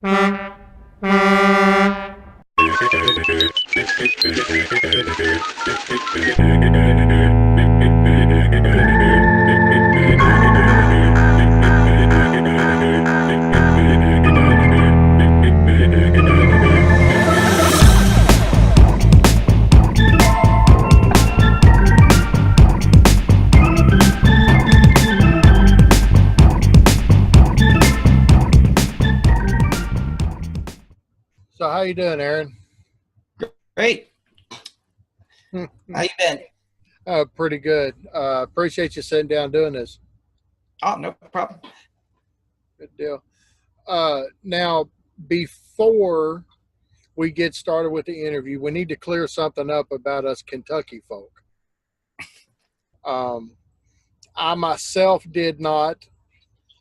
So how you doing, Aaron? Great. How you been? Pretty good. Appreciate you sitting down doing this. Oh, no problem. Good deal. Now, before we get started with the interview, we need to clear something up about us Kentucky folk. Um, I myself did not,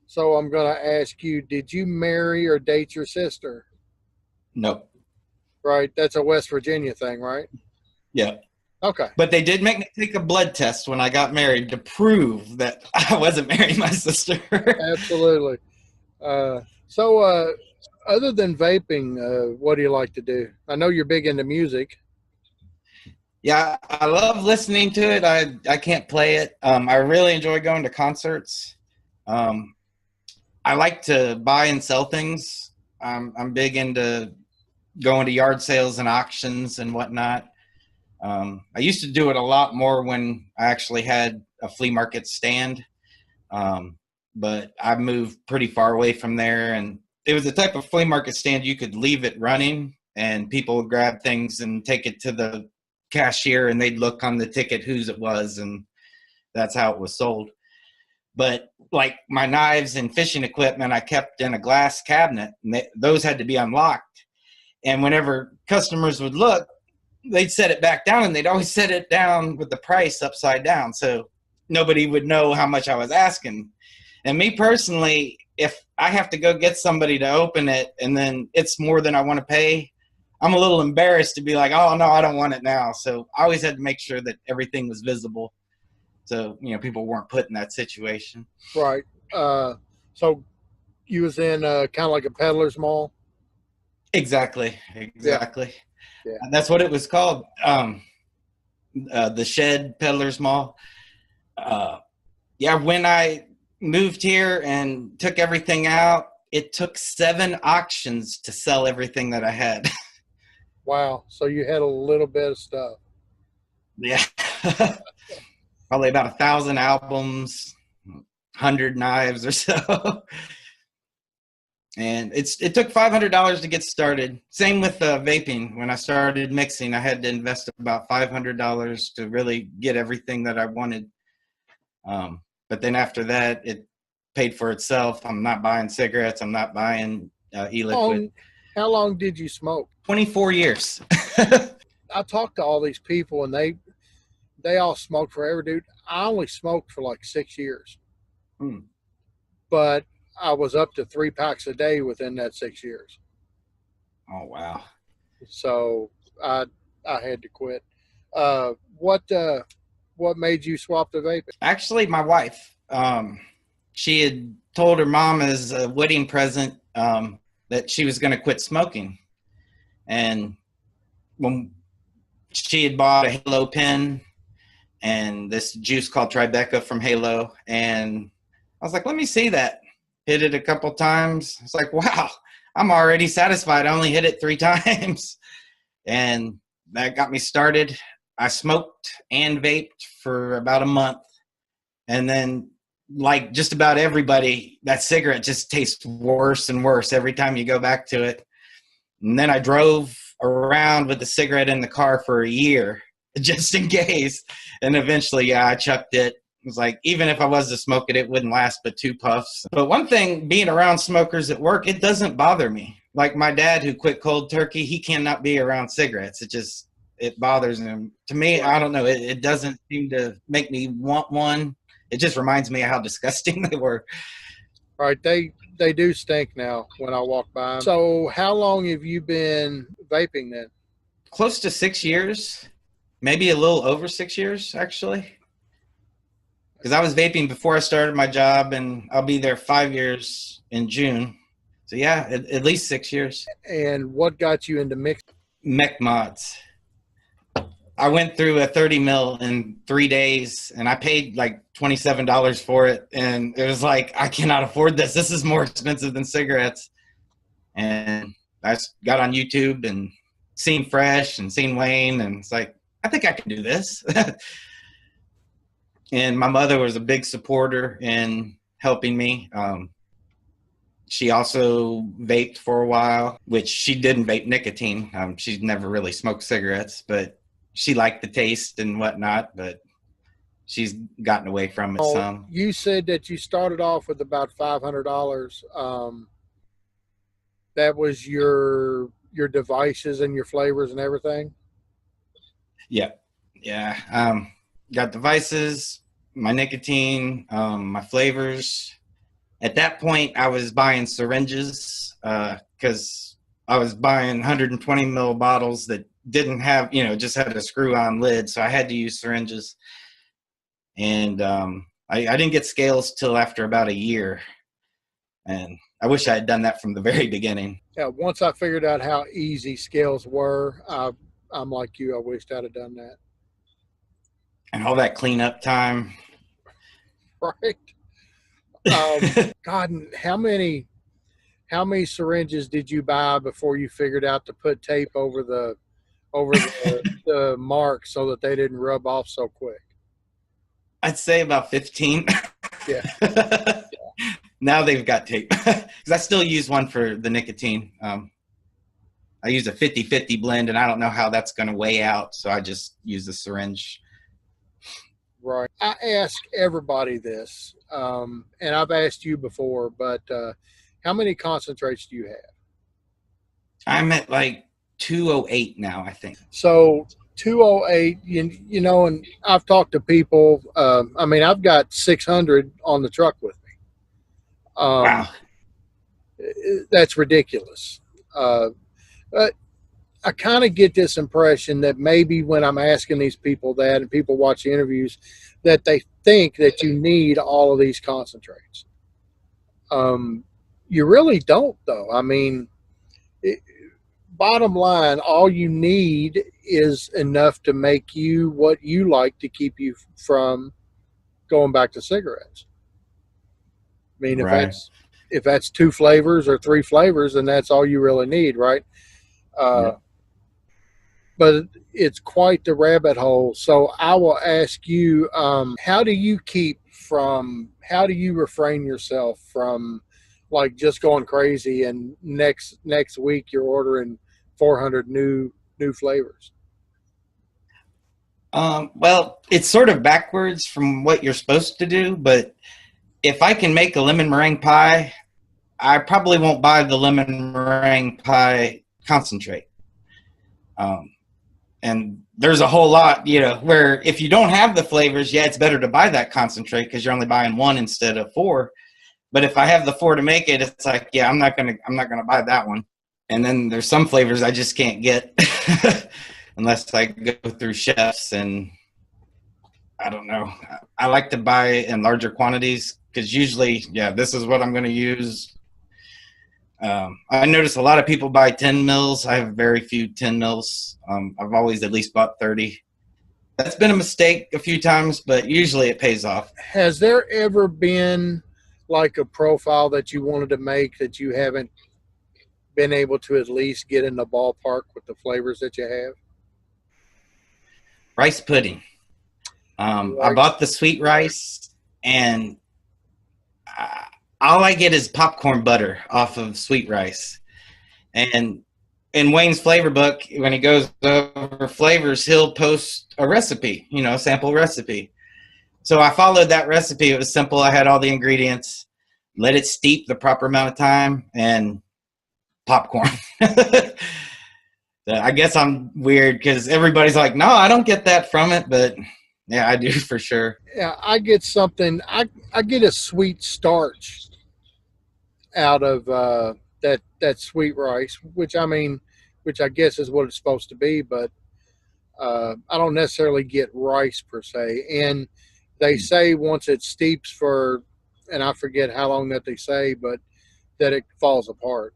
so I'm going to ask you: did you marry or date your sister? No. Right, that's a West Virginia thing, right? Yeah. Okay. But they did make me take a blood test when I got married to prove that I wasn't marrying my sister. Absolutely. Other than vaping, what do you like to do? I know you're big into music. Yeah, I love listening to it. I can't play it. I really enjoy going to concerts. I like to buy and sell things. I'm big into going to yard sales and auctions and whatnot. I used to do it a lot more when I actually had a flea market stand. But I moved pretty far away from there, and it was the type of flea market stand you could leave it running and people would grab things and take it to the cashier and they'd look on the ticket whose it was, and that's how it was sold. But like my knives and fishing equipment, I kept in a glass cabinet, and those had to be unlocked. And whenever customers would look, they'd set it back down, and they'd always set it down with the price upside down, so nobody would know how much I was asking. And me personally, if I have to go get somebody to open it and then it's more than I want to pay, I'm a little embarrassed to be like, oh, no, I don't want it now. So I always had to make sure that everything was visible, so people weren't put in that situation. Right. So you was in kind of like a peddler's mall? Exactly. Yeah. That's what it was called, the Shed Peddler's Mall. When I moved here and took everything out, it took 7 auctions to sell everything that I had. Wow. So you had a little bit of stuff. Yeah. Probably about 1,000 albums, 100 knives or so. And it took $500 to get started. Same with vaping. When I started mixing, I had to invest about $500 to really get everything that I wanted. But then after that, it paid for itself. I'm not buying cigarettes. I'm not buying e-liquid. How long did you smoke? 24 years. I talked to all these people, and they all smoked forever, dude. I only smoked for like 6 years. But I was up to 3 packs a day within that 6 years. Oh, wow. So I had to quit. What made you swap to vaping? Actually, my wife, she had told her mom as a wedding present that she was going to quit smoking. And when she had bought a Halo pen and this juice called Tribeca from Halo, and I was like, let me see that. Hit it a couple times. It's like, wow, I'm already satisfied. I only hit it 3 times. And that got me started. I smoked and vaped for about a month. And then, like just about everybody, that cigarette just tastes worse and worse every time you go back to it. And then I drove around with the cigarette in the car for a year, just in case. And eventually, I chucked it. It was like, even if I was to smoke it, it wouldn't last but 2 puffs. But one thing, being around smokers at work, it doesn't bother me. Like my dad who quit cold turkey, he cannot be around cigarettes. It bothers him. To me, I don't know. It doesn't seem to make me want one. It just reminds me of how disgusting they were. Right. They do stink now when I walk by them. So how long have you been vaping then? Close to 6 years, maybe a little over 6 years, actually. Because I was vaping before I started my job, and I'll be there 5 years in June. So yeah, at least 6 years. And what got you into mix? Mech mods. I went through a 30 mil in 3 days, and I paid like $27 for it, and it was like, I cannot afford this. This is more expensive than cigarettes. And I got on YouTube and seen Fresh and seen Wayne, and it's like, I think I can do this. And my mother was a big supporter in helping me. She also vaped for a while, which she didn't vape nicotine. She's never really smoked cigarettes, but she liked the taste and whatnot, but she's gotten away from it some. You said that you started off with about $500. That was your devices and your flavors and everything? Yeah. Yeah. Got devices, my nicotine, my flavors. At that point, I was buying syringes because I was buying 120 mil bottles that didn't have, just had a screw-on lid, so I had to use syringes. And I didn't get scales till after about a year, and I wish I had done that from the very beginning. Yeah. Once I figured out how easy scales were, I'm like you. I wished I'd have done that. And all that cleanup time. Right. God, how many syringes did you buy before you figured out to put tape over the the mark so that they didn't rub off so quick? I'd say about 15. Yeah. Now they've got tape because I still use one for the nicotine. I use a 50-50 blend, and I don't know how that's going to weigh out, so I just use the syringe. Right. I ask everybody this, and I've asked you before, but how many concentrates do you have? I'm at like 208 now, I think. So 208, and I've talked to people. I mean, I've got 600 on the truck with me. Wow. That's ridiculous. But I kind of get this impression that maybe when I'm asking these people that, and people watch the interviews, that they think that you need all of these concentrates. You really don't, though. I mean, bottom line, all you need is enough to make you what you like to keep you from going back to cigarettes. I mean, Right. if that's 2 flavors or 3 flavors, then that's all you really need, right? Yeah. But it's quite the rabbit hole. So I will ask you, how do you refrain yourself from like just going crazy and next week you're ordering 400 new flavors? Well, it's sort of backwards from what you're supposed to do, but if I can make a lemon meringue pie, I probably won't buy the lemon meringue pie concentrate. And there's a whole lot, where if you don't have the flavors, yeah, it's better to buy that concentrate because you're only buying 1 instead of 4. But if I have the 4 to make it, it's like, yeah, I'm not gonna buy that one. And then there's some flavors I just can't get unless I go through chefs, and I don't know. I like to buy in larger quantities because usually, yeah, this is what I'm going to use. I notice a lot of people buy 10 mils. I have very few 10 mils. I've always at least bought 30. That's been a mistake a few times, but usually it pays off. Has there ever been like a profile that you wanted to make that you haven't been able to at least get in the ballpark with the flavors that you have? Rice pudding. I bought the sweet rice, and all I get is popcorn butter off of sweet rice. And in Wayne's flavor book, when he goes over flavors, he'll post a recipe, a sample recipe. So I followed that recipe. It was simple. I had all the ingredients, let it steep the proper amount of time, and popcorn. I guess I'm weird because everybody's like, no, I don't get that from it, but yeah, I do for sure. Yeah, I get something. I get a sweet starch out of that sweet rice, which I guess is what it's supposed to be, but I don't necessarily get rice per se. And they say once it steeps for, and I forget how long that they say, but that it falls apart.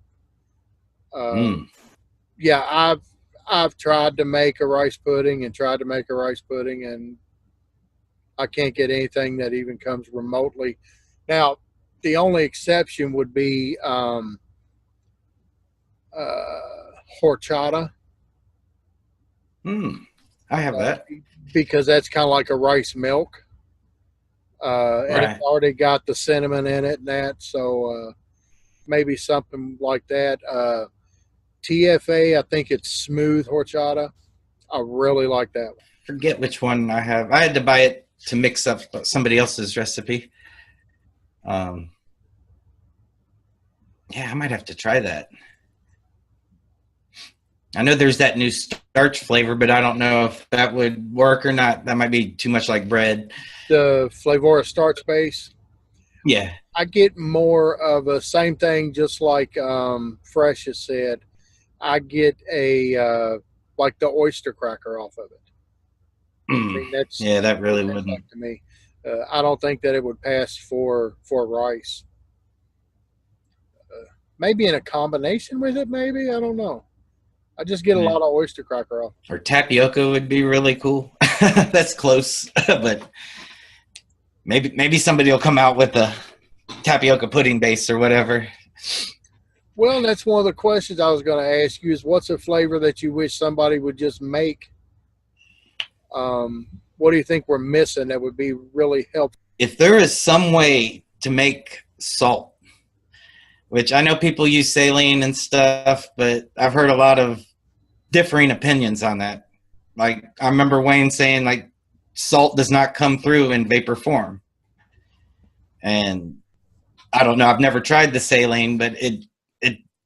Mm. Yeah, I've tried to make a rice pudding and tried to make a rice pudding, and I can't get anything that even comes remotely. Now, the only exception would be horchata, Mm. I have uh, that. because that's kind of like a rice milk, and it's Right. already got the cinnamon in it and that. So maybe something like that. TFA, I think it's smooth horchata. I really like that one. Forget which one I have. I had to buy it to mix up somebody else's recipe. Um, yeah, I might have to try that. I know there's that new starch flavor, but I don't know if that would work or not. That might be too much like bread. The Flavora starch base. Yeah. I get more of a same thing, just like Fresh has said. I get a like the oyster cracker off of it. I Mm. mean, that's Yeah, that what really that's wouldn't. like to me. I don't think that it would pass for rice. Maybe in a combination with it. Maybe I don't know. I just get a Yeah. lot of oyster cracker off. Or tapioca would be really cool. That's close, but maybe somebody will come out with a tapioca pudding base or whatever. Well, that's one of the questions I was going to ask you: is what's a flavor that you wish somebody would just make? What do you think we're missing that would be really helpful? If there is some way to make salt, which I know people use saline and stuff, but I've heard a lot of differing opinions on that. Like I remember Wayne saying like salt does not come through in vapor form. And I don't know, I've never tried the saline, but it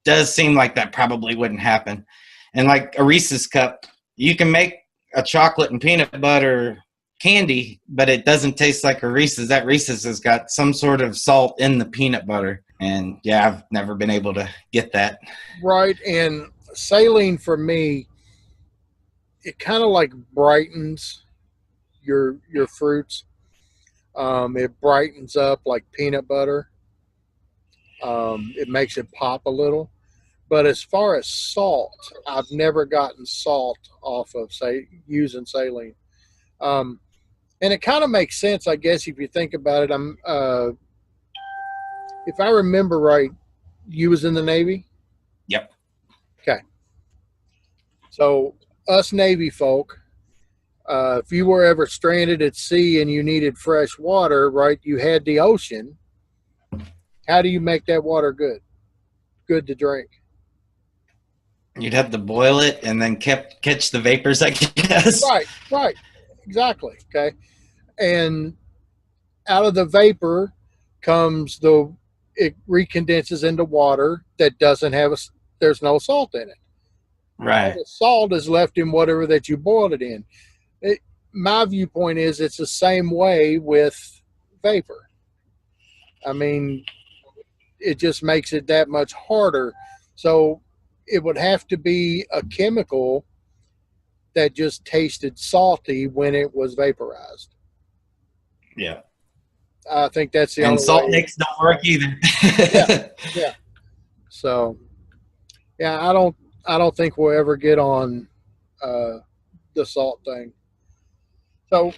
does seem like that probably wouldn't happen. And like a Reese's cup, you can make a chocolate and peanut butter candy, but it doesn't taste like a Reese's. That Reese's has got some sort of salt in the peanut butter. And yeah, I've never been able to get that. Right, and saline for me, it kind of like brightens your fruits. It brightens up like peanut butter. It makes it pop a little. But as far as salt, I've never gotten salt off of say using saline. Um, and it kind of makes sense, I guess, if you think about it. If I remember right, you was in the Navy. Yep. Okay, so us Navy folk, if you were ever stranded at sea and you needed fresh water, right? You had the ocean. How do you make that water good? Good to drink. You'd have to boil it and then catch the vapors, I guess. Right, right, exactly. Okay, and out of the vapor comes it recondenses into water that doesn't have there's no salt in it. All Right. the salt is left in whatever that you boiled it in. My viewpoint is it's the same way with vapor. I mean, it just makes it that much harder. So it would have to be a chemical that just tasted salty when it was vaporized. Yeah. I think that's the And only salt way. nicks don't work either. Yeah, yeah. So yeah, I don't think we'll ever get on uh, the salt thing. So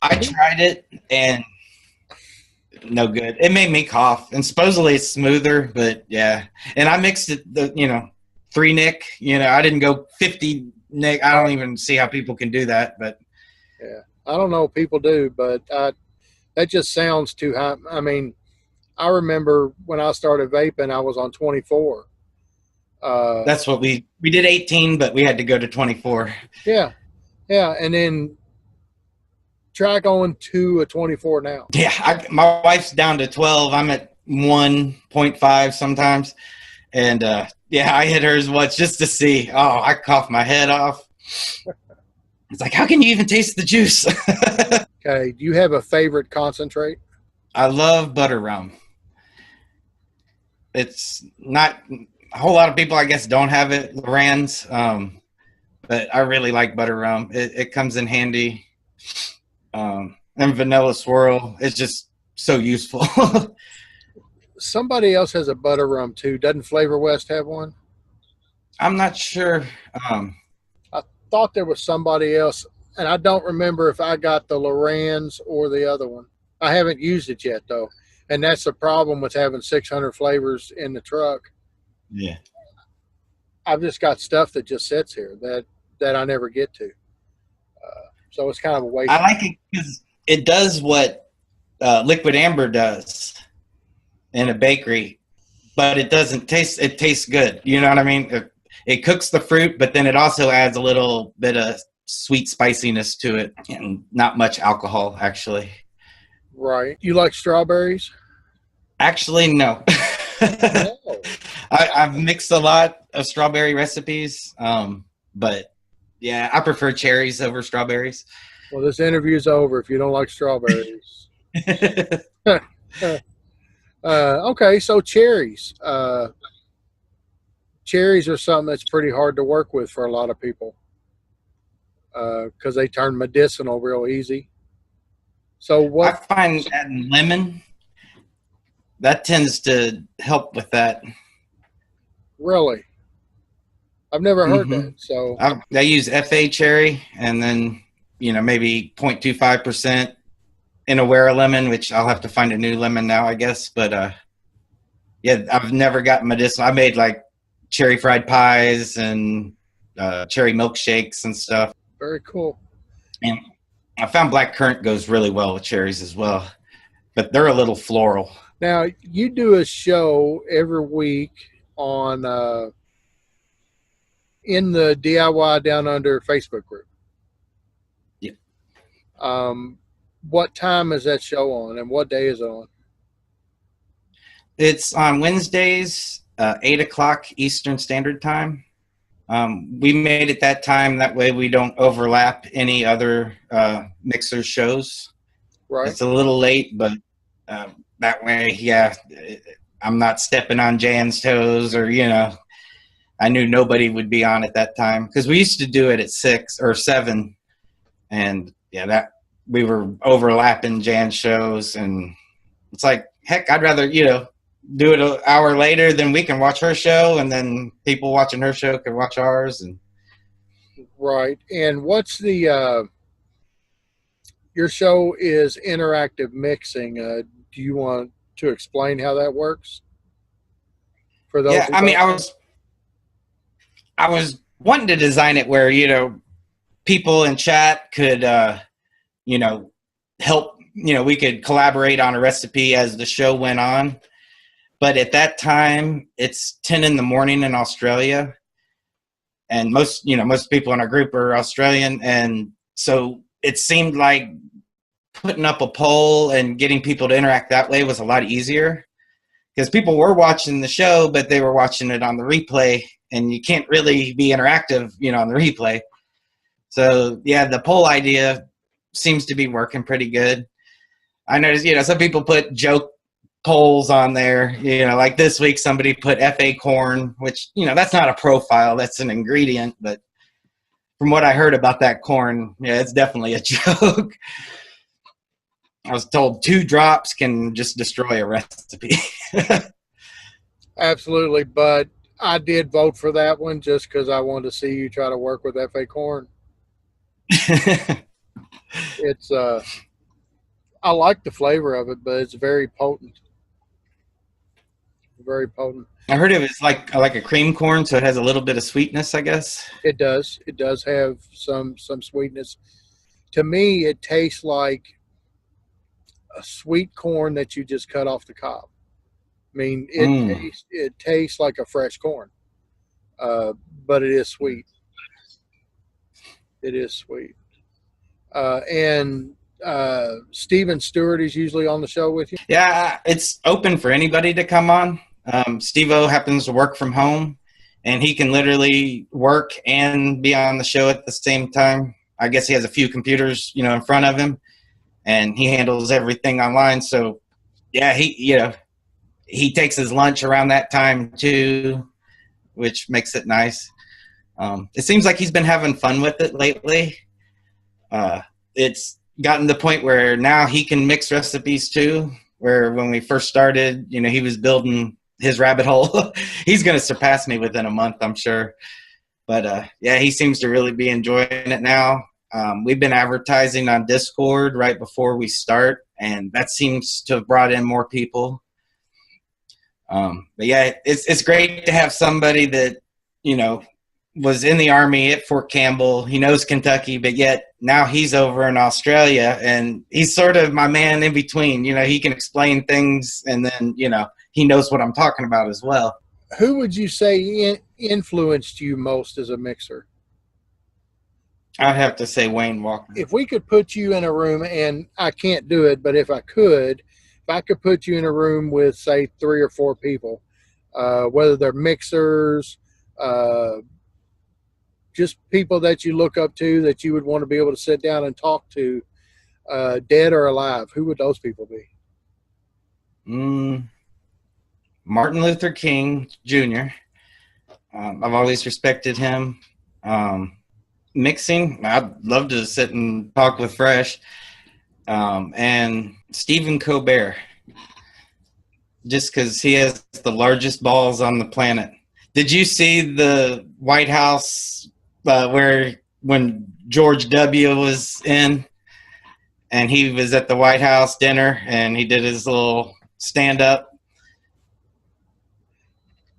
I tried it and no good. It made me cough. And supposedly it's smoother, but yeah. And I mixed it, 3 Nick. I didn't go 50 Nick. I don't even see how people can do that. But yeah, I don't know if people do, but that just sounds too high. I mean, I remember when I started vaping, I was on 24. that's what we did 18, but we had to go to 24. Yeah, yeah, and then try going to a 24 now. Yeah, my wife's down to 12. I'm at 1.5 sometimes. And yeah, I hit hers once just to see. Oh, I coughed my head off. It's like, how can you even taste the juice? Okay, do you have a favorite concentrate? I love butter rum. It's not a whole lot of people, I guess, don't have it, Loran's, but I really like butter rum. It comes in handy. And vanilla swirl. It's just so useful. somebody else has a butter rum too. Doesn't Flavor West have one? I'm not sure. Um, I thought there was somebody else, and I don't remember if I got the Loran's or the other one. I haven't used it yet though, and that's the problem with having 600 flavors in the truck. yeah, I've just got stuff that just sits here that I never get to. So it's kind of a I waste. like it because it does what liquid amber does in a bakery, but it doesn't taste. It tastes good. You know what I mean? It cooks the fruit, but then it also adds a little bit of sweet spiciness to it, and not much alcohol actually. Right. You like strawberries? Actually, no. No. I've mixed a lot of strawberry recipes, but yeah, I prefer cherries over strawberries. Well, this interview's over if you don't like strawberries. Okay, so cherries. Cherries are something that's pretty hard to work with for a lot of people because they turn medicinal real easy. So I what? find adding lemon that tends to help with that. Really? I've never heard Hmm that. So I use FA cherry and then maybe 0.25% in a Wera lemon, which I'll have to find a new lemon now, I guess. But yeah, I've never gotten medicinal. I made like cherry fried pies and cherry milkshakes and stuff. very cool. And I found black currant goes really well with cherries as well, but they're a little floral. Now you do a show every week on in the DIY Down Under Facebook group. Yeah. What time is that show on, and what day is it on? It's on Wednesdays, 8 o'clock Eastern Standard Time. We made it that time. That way we don't overlap any other mixer shows. Right. It's a little late, but that way, yeah, I'm not stepping on Jan's toes or, I knew nobody would be on at that time because we used to do it at 6 or 7. And yeah, that we were overlapping Jan's shows. And it's like, heck, I'd rather, do it an hour later than we can watch her show. And then people watching her show can watch ours. And Right. And what's the your show is interactive mixing. Do you want to explain how that works for those yeah, who I mean, don't know? I was wanting to design it where, people in chat could, help, we could collaborate on a recipe as the show went on. But at that time, it's 10 in the morning in Australia. And most people in our group are Australian. And so it seemed like putting up a poll and getting people to interact that way was a lot easier because people were watching the show, but they were watching it on the replay and you can't really be interactive, on the replay. So yeah, the poll idea seems to be working pretty good. I noticed, some people put joke polls on there, like this week somebody put FA corn, which, that's not a profile, that's an ingredient. But from what I heard about that corn, yeah, it's definitely a joke. I was told 2 drops can just destroy a recipe. Absolutely, but I did vote for that one just because I wanted to see you try to work with FA corn. It's I like the flavor of it, but it's very potent. Very potent. I heard it was like a cream corn, so it has a little bit of sweetness, I guess. It does. It does have some sweetness. To me, it tastes like a sweet corn that you just cut off the cob. I mean, it tastes like a fresh corn, but it is sweet. It is sweet. And Steven Stewart is usually on the show with you. Yeah, it's open for anybody to come on. Steve-O happens to work from home, and he can literally work and be on the show at the same time. I guess he has a few computers, in front of him, and he handles everything online. So, yeah, he takes his lunch around that time too, which makes it nice. It seems like he's been having fun with it lately. It's gotten to the point where now he can mix recipes too. where when we first started, you know, he was building his rabbit hole. He's going to surpass me within a month, I'm sure. But yeah, he seems to really be enjoying it now. We've been advertising on Discord right before we start, and that seems to have brought in more people. But yeah, it's great to have somebody that, you know, was in the Army at Fort Campbell. He knows Kentucky, but yet now he's over in Australia, and he's sort of my man in between. You know, he can explain things, and then, you know, he knows what I'm talking about as well. Who would you say influenced you most as a mixer? I'd have to say Wayne Walker. If we could put you in a room, and I can't do it, but if I could put you in a room with, say, 3 or 4 people, whether they're mixers, just people that you look up to, that you would want to be able to sit down and talk to, dead or alive, who would those people be? Martin Luther King Jr. I've always respected him. Mixing, I'd love to sit and talk with Fresh. And Stephen Colbert, just because he has the largest balls on the planet. Did you see the White House where when George W. was in, and he was at the White House dinner and he did his little stand-up?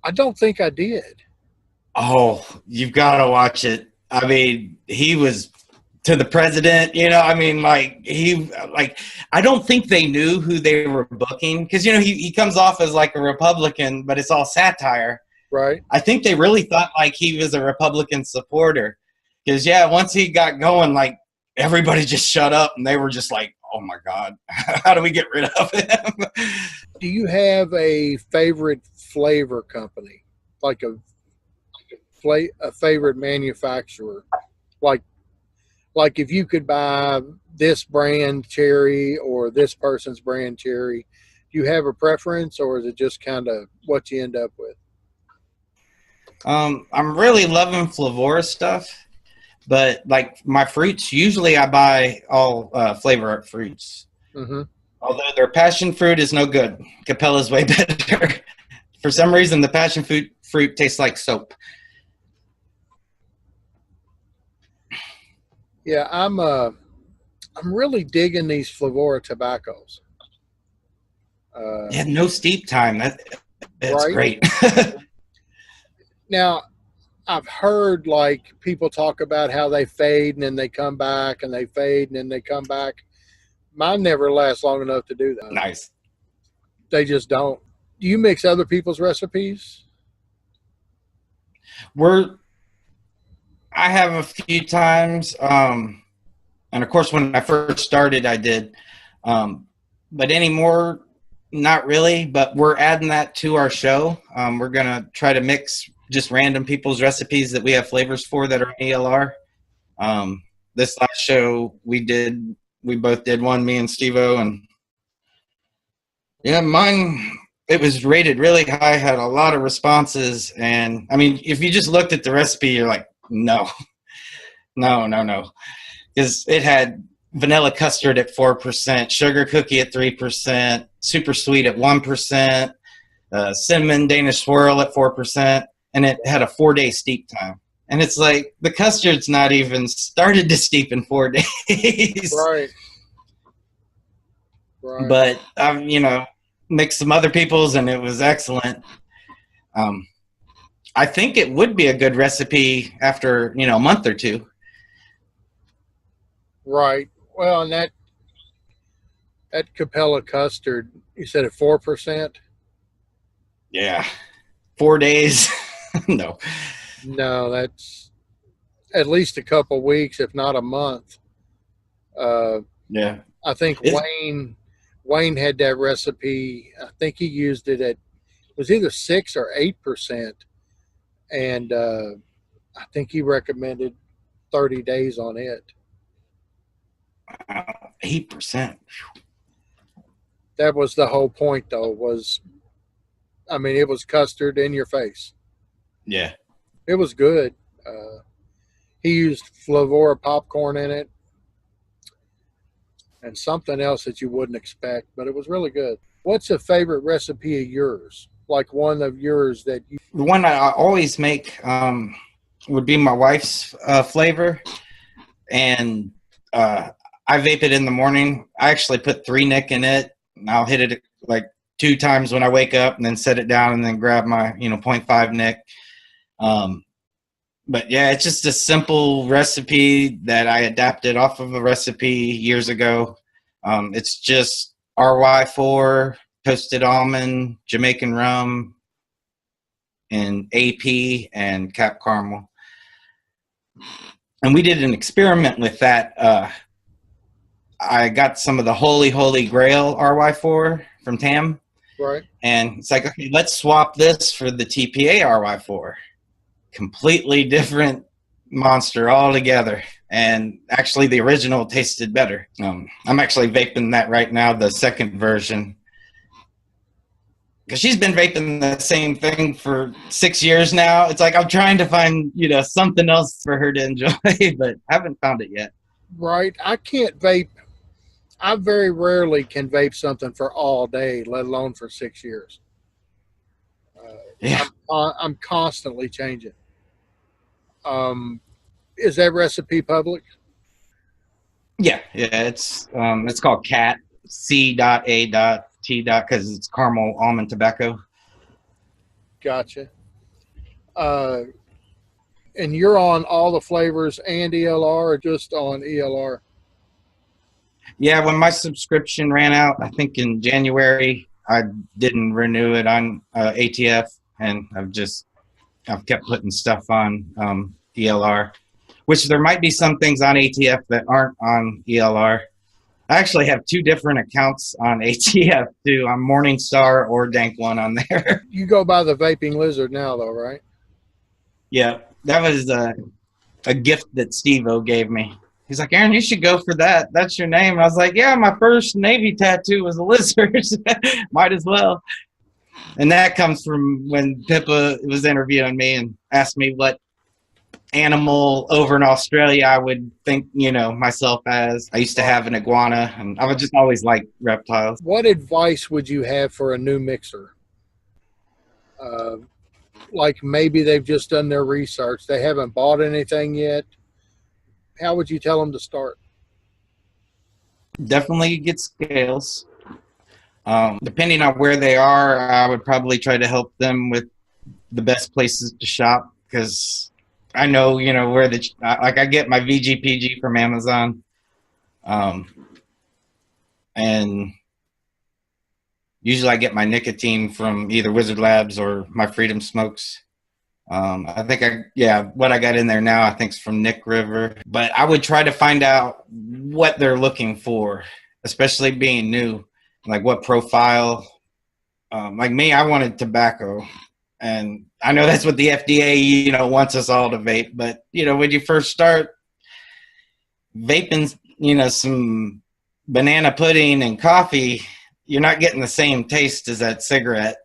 I don't think I did. Oh, you've got to watch it. I mean, he was to the president, you know, I mean, I don't think they knew who they were booking, because, you know, he comes off as like a Republican, but it's all satire. Right. I think they really thought like he was a Republican supporter, because, yeah, once he got going, like, everybody just shut up, and they were just like, oh my God, how do we get rid of him? Do you have a favorite flavor company, like a favorite manufacturer? Like if you could buy this brand cherry or this person's brand cherry, do you have a preference, or is it just kind of what you end up with? I'm really loving Flavora stuff, but like my fruits, usually I buy all Flavor Art fruits. Mm-hmm. Although their passion fruit is no good. Capella's way better. For some reason, the passion fruit tastes like soap. Yeah, I'm really digging these Flavora tobaccos. Yeah, no steep time. That's right? Great. Now, I've heard like people talk about how they fade and then they come back, and they fade and then they come back. Mine never lasts long enough to do that. Nice. They just don't. Do you mix other people's recipes? I have a few times, and of course when I first started I did, but anymore not really, but we're adding that to our show. We're gonna try to mix just random people's recipes that we have flavors for that are ELR. This last show we both did one, me and Steve-O, and yeah, mine, it was rated really high, had a lot of responses, and I mean, if you just looked at the recipe, you're like, no, because it had vanilla custard at 4%, sugar cookie at 3%, super sweet at 1%, cinnamon Danish swirl at 4%, and it had a 4-day steep time. And it's like, the custard's not even started to steep in 4 days. Right. But you know, mixed some other people's, and it was excellent. I think it would be a good recipe after, you know, a month or two. Right. Well, and that Capella custard, you said at 4%? Yeah. 4 days. No, that's at least a couple weeks, if not a month. Yeah. I think Wayne had that recipe. I think he used it at, it was either 6 or 8%. And I think he recommended 30 days on it. 8%. That was the whole point, though, it was custard in your face. Yeah. It was good. He used Flavora popcorn in it and something else that you wouldn't expect, but it was really good. What's a favorite recipe of yours? Like one of yours that you. The one I always make would be my wife's flavor, and I vape it in the morning. I actually put 3 Nick in it, and I'll hit it like 2 times when I wake up, and then set it down, and then grab my zero point 0.5 Nick. But yeah, it's just a simple recipe that I adapted off of a recipe years ago. It's just RY4, toasted almond, Jamaican rum, and AP and cap caramel. And we did an experiment with that. I got some of the Holy Grail RY4 from TAM. Right. And it's like, okay, let's swap this for the TPA RY4. Completely different monster altogether. And actually the original tasted better. I'm actually vaping that right now, the second version. Because she's been vaping the same thing for 6 years now. It's like I'm trying to find, something else for her to enjoy, but haven't found it yet. Right. I can't vape. I very rarely can vape something for all day, let alone for 6 years. Yeah. I'm constantly changing. Is that recipe public? Yeah. It's called CAT, C.A.T. because it's caramel almond tobacco. Gotcha. And you're on all the flavors and ELR, or just on ELR? Yeah, when my subscription ran out, I think in January, I didn't renew it on ATF, and I've kept putting stuff on ELR, which there might be some things on ATF that aren't on ELR. I actually have 2 different accounts on ATF too. I'm Morningstar or Dank One on there. You go by the Vaping Lizard now, though, right? Yeah, that was a gift that Steve-O gave me. He's like, Aaron, you should go for that. That's your name. I was like, yeah, my first Navy tattoo was a lizard. Might as well. And that comes from when Pippa was interviewing me and asked me what animal over in Australia I would think, myself as. I used to have an iguana, and I would just always like reptiles. What advice would you have for a new mixer? Like maybe they've just done their research. They haven't bought anything yet. How would you tell them to start? Definitely get scales. Depending on where they are, I would probably try to help them with the best places to shop, because I know, where I get my VGPG from Amazon. And usually I get my nicotine from either Wizard Labs or my Freedom Smokes. I think what I got in there now, I think is from Nick River. But I would try to find out what they're looking for, especially being new, like what profile. Like me, I wanted tobacco, and I know that's what the FDA, wants us all to vape. But when you first start vaping, some banana pudding and coffee, you're not getting the same taste as that cigarette.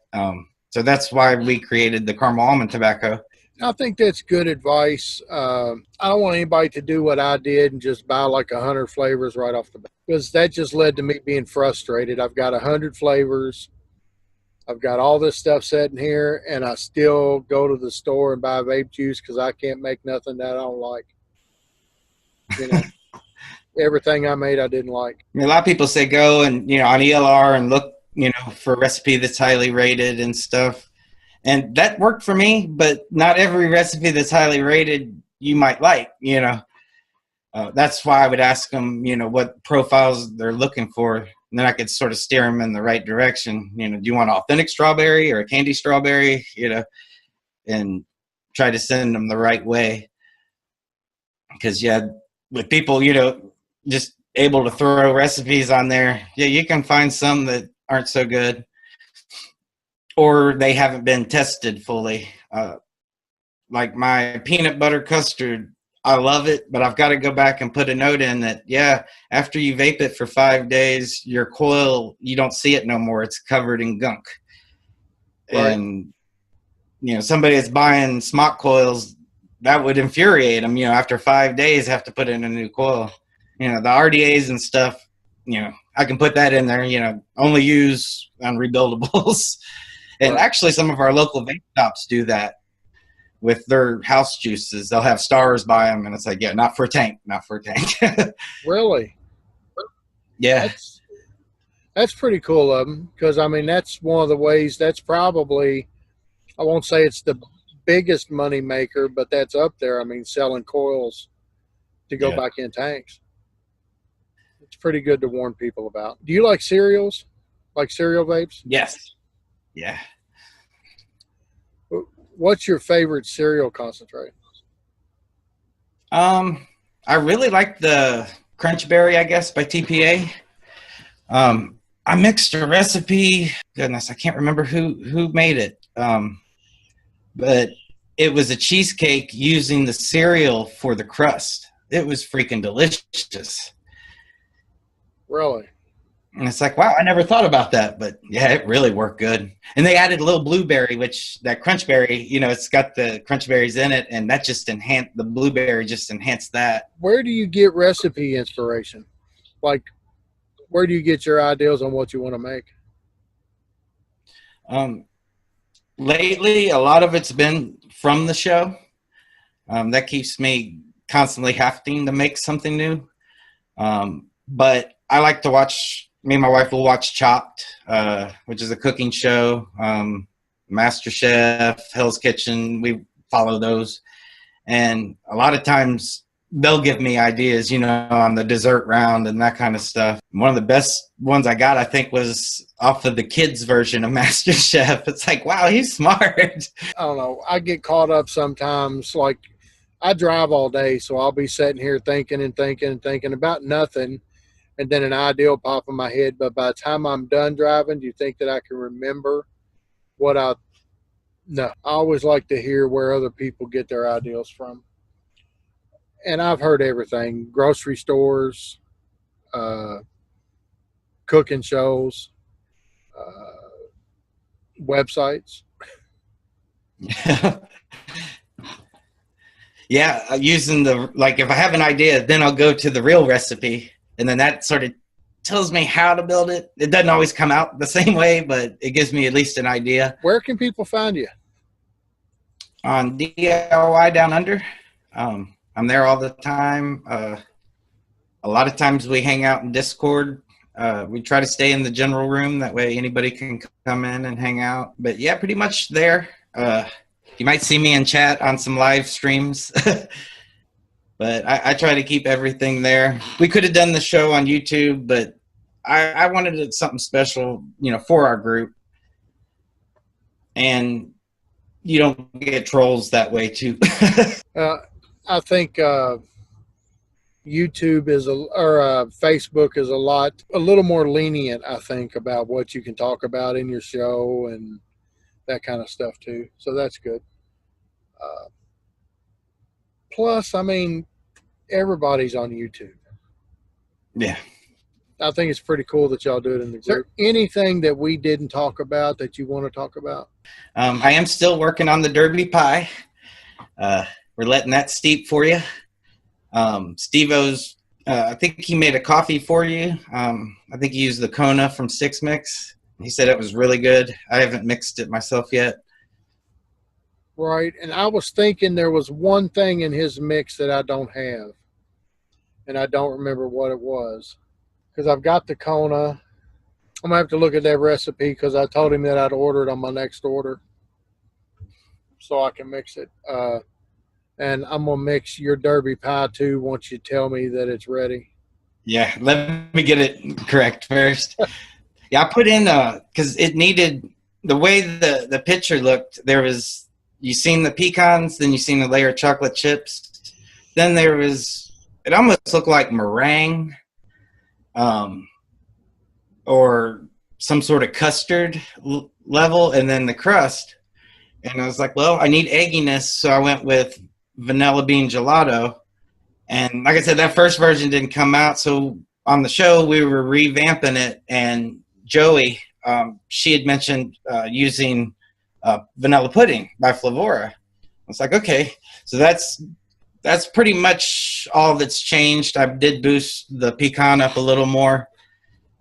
So that's why we created the caramel almond tobacco. I think that's good advice. I don't want anybody to do what I did and just buy like 100 flavors right off the bat, because that just led to me being frustrated. I've got 100 flavors. I've got all this stuff sitting here, and I still go to the store and buy vape juice because I can't make nothing that I don't like. Everything I made I didn't like. I mean, a lot of people say go and, on ELR and look, for a recipe that's highly rated and stuff. And that worked for me, but not every recipe that's highly rated you might like, That's why I would ask them, what profiles they're looking for. And then I could sort of steer them in the right direction. Do you want authentic strawberry or a candy strawberry, and try to send them the right way. Because, with people, just able to throw recipes on there, you can find some that aren't so good, or they haven't been tested fully. Like my peanut butter custard, I love it, but I've got to go back and put a note in that, after you vape it for 5 days, your coil, you don't see it no more. It's covered in gunk. Right. And, somebody that's buying smock coils, that would infuriate them, after 5 days, have to put in a new coil. The RDAs and stuff, I can put that in there, only use on rebuildables. And actually some of our local vape shops do that with their house juices. They'll have stars by them, and it's like, yeah, not for a tank, not for a tank. Really? Yeah. That's pretty cool of them, because I mean that's one of the ways. That's probably, I won't say it's the biggest money maker, but that's up there. I mean, selling coils to go back in tanks. It's pretty good to warn people about. Do you like cereals? Like cereal vapes? Yes. Yeah. What's your favorite cereal concentrate? I really like the Crunch Berry, I guess, by TPA. I mixed a recipe. Goodness, I can't remember who made it. But it was a cheesecake using the cereal for the crust. It was freaking delicious. Really? And it's like, wow, I never thought about that, but yeah, it really worked good. And they added a little blueberry, which that crunch berry, it's got the crunch berries in it, and that just enhanced the blueberry, just enhanced that. Where do you get recipe inspiration? Like, where do you get your ideas on what you want to make? Lately, a lot of it's been from the show. That keeps me constantly having to make something new. But I like to watch. Me and my wife will watch Chopped, which is a cooking show. Master Chef, Hell's Kitchen. We follow those, and a lot of times they'll give me ideas, on the dessert round and that kind of stuff. One of the best ones I got, I think, was off of the kids' version of Master Chef. It's like, wow, he's smart. I don't know. I get caught up sometimes. Like, I drive all day, so I'll be sitting here thinking about nothing, and then an idea will pop in my head. But by the time I'm done driving, do you think that I can remember what I... No. I always like to hear where other people get their ideas from. And I've heard everything: grocery stores, cooking shows, websites. Yeah, using if I have an idea, then I'll go to the real recipe, and then that sort of tells me how to build it. It doesn't always come out the same way, but it gives me at least an idea. Where can people find you? On DIY Down Under. I'm there all the time. A lot of times we hang out in Discord. We try to stay in the general room. That way anybody can come in and hang out. But yeah, pretty much there. You might see me in chat on some live streams. But I try to keep everything there. We could have done the show on YouTube, but I wanted it something special, for our group. And you don't get trolls that way too. I think YouTube Facebook is a little more lenient, I think, about what you can talk about in your show and that kind of stuff too. So that's good. Plus, I mean, everybody's on YouTube. Yeah. I think it's pretty cool that y'all do it in the group. Anything that we didn't talk about that you want to talk about? I am still working on the Derby pie. We're letting that steep for you. Steve-O's, I think he made a coffee for you. I think he used the Kona from Six Mix. He said it was really good. I haven't mixed it myself yet. Right. And I was thinking there was one thing in his mix that I don't have. And I don't remember what it was. Because I've got the Kona. I'm going to have to look at that recipe because I told him that I'd order it on my next order. So I can mix it. And I'm going to mix your Derby pie too once you tell me that it's ready. Yeah, let me get it correct first. Yeah, I put in, because it needed, the way the picture looked, there was, you seen the pecans, then you seen the layer of chocolate chips. Then there was, it almost looked like meringue or some sort of custard level, and then the crust. And I was like, well, I need egginess, so I went with vanilla bean gelato. And like I said, that first version didn't come out, so on the show we were revamping it, and Joey, she had mentioned using vanilla pudding by Flavora. I was like, okay, so that's pretty much all that's changed. I did boost the pecan up a little more.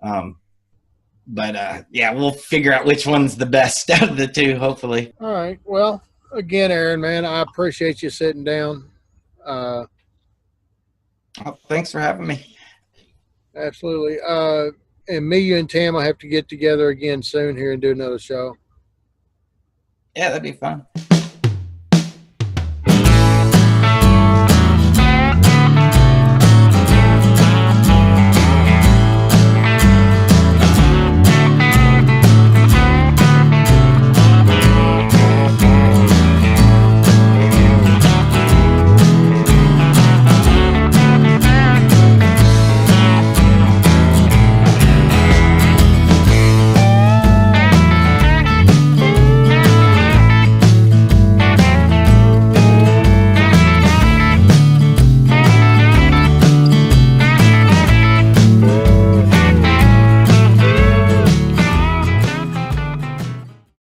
But yeah, we'll figure out which one's the best out of the two, hopefully. All right. Well, again, Aaron, man, I appreciate you sitting down. Oh, thanks for having me. Absolutely. And me, you, and Tam will have to get together again soon here and do another show. Yeah, that'd be fun.